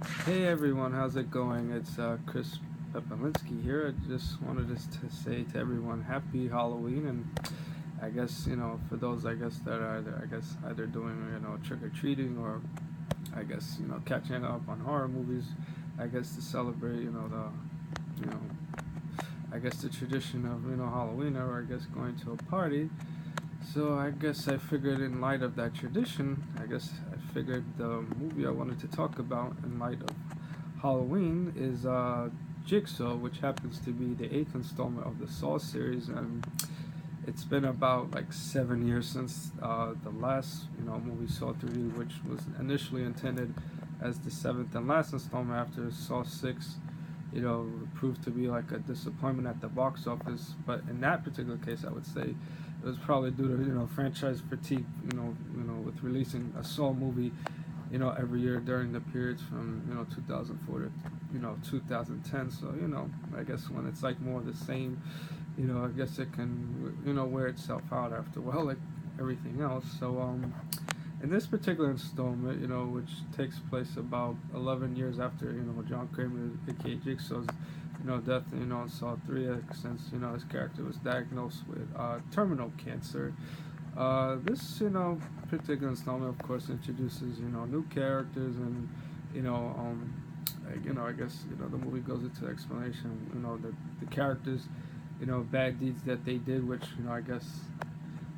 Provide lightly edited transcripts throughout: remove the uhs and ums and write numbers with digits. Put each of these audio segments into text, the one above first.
Hey everyone, how's it going? It's Chris Pepelinski here. I just wanted to say to everyone, Happy Halloween, and I guess for those that are either doing trick or treating or I guess catching up on horror movies, I guess to celebrate the I guess the tradition of Halloween, or I guess going to a party. So I guess I figured in light of that tradition, I figured the movie I wanted to talk about in light of Halloween is Jigsaw, which happens to be the eighth installment of the Saw series, and it's been about like 7 years since the last movie Saw 3D, which was initially intended as the seventh and last installment after Saw 6 proved to be like a disappointment at the box office. But in that particular case, I would say it was probably due to franchise fatigue. With releasing a Saw movie, every year during the periods from 2004 to 2010. So I guess when it's like more of the same, I guess it can wear itself out after a while, like everything else. So in this particular installment, which takes place about 11 years after, John Kramer, aka Jigsaw's, death, in Saw 3, since, his character was diagnosed with terminal cancer. This, particular installment, of course, introduces, new characters and, I guess, the movie goes into explanation, the characters, bad deeds that they did, which, I guess,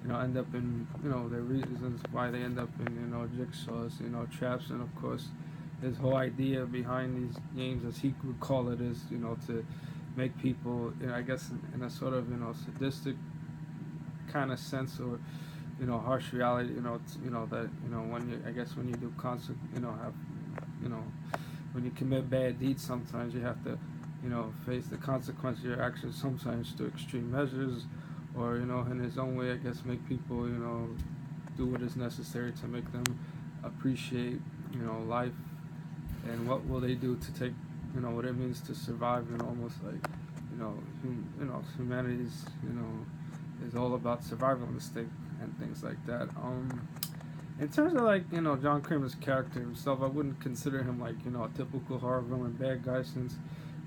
end up in, the reasons why they end up in, Jigsaw's, traps. And of course, his whole idea behind these games, as he would call it, is, to make people, I guess, in a sort of, sadistic kind of sense, or, harsh reality, that, when you, I guess, when you do when you commit bad deeds, sometimes you have to, face the consequence of your actions, sometimes to extreme measures, or in his own way, I guess, make people do what is necessary to make them appreciate life, and what will they do to take what it means to survive, almost like humanity's is all about survival instinct and things like that. In terms of like John Kramer's character himself, I wouldn't consider him like a typical horror villain bad guy, since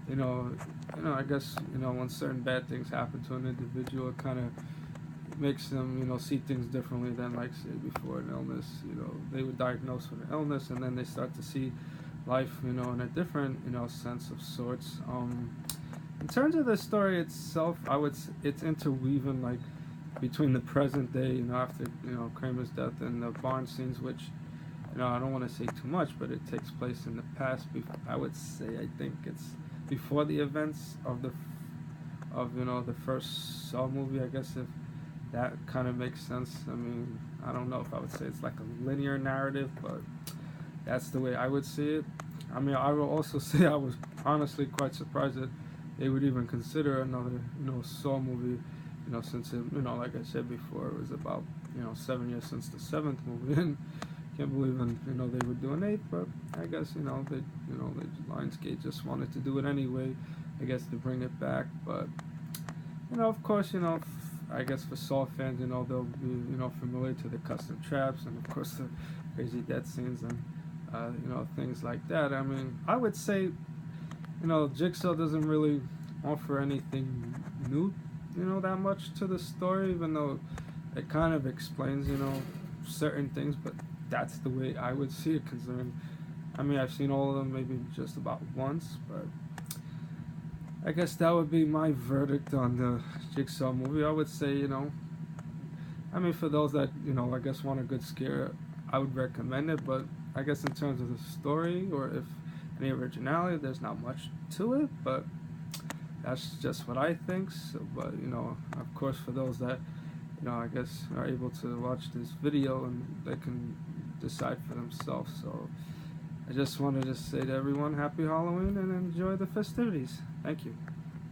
I guess when certain bad things happen to an individual, it kind of makes them see things differently than, like, say, before an illness. They were diagnosed with an illness, and then they start to see life in a different sense of sorts. In terms of the story itself, it's interweaving like between the present day, after Kramer's death, and the barn scenes, which I don't want to say too much, but it takes place in the past. I would say, I think it's before the events of the first Saw movie, I guess, if that kind of makes sense. I mean, I don't know if I would say it's like a linear narrative, but that's the way I would see it. I mean, I will also say I was honestly quite surprised that they would even consider another Saw movie, since it, like I said before, it was about 7 years since the seventh movie, and can't believe they would do an eighth. But I guess Lionsgate just wanted to do it anyway, I guess, to bring it back. But of course, I guess for Saw fans, they'll be familiar to the custom traps, and of course the crazy death scenes, and things like that. I mean, I would say Jigsaw doesn't really offer anything new that much to the story, even though it kind of explains certain things. But that's the way I would see it, considering I mean, I've seen all of them maybe just about once, but I guess that would be my verdict on the Jigsaw movie. I would say, I mean, for those that, I guess want a good scare, I would recommend it. But I guess in terms of the story, or if any originality, there's not much to it. But that's just what I think. So, but, of course, for those that, I guess are able to watch this video, and they can decide for themselves. So I just wanted to say to everyone, happy Halloween, and enjoy the festivities. Thank you.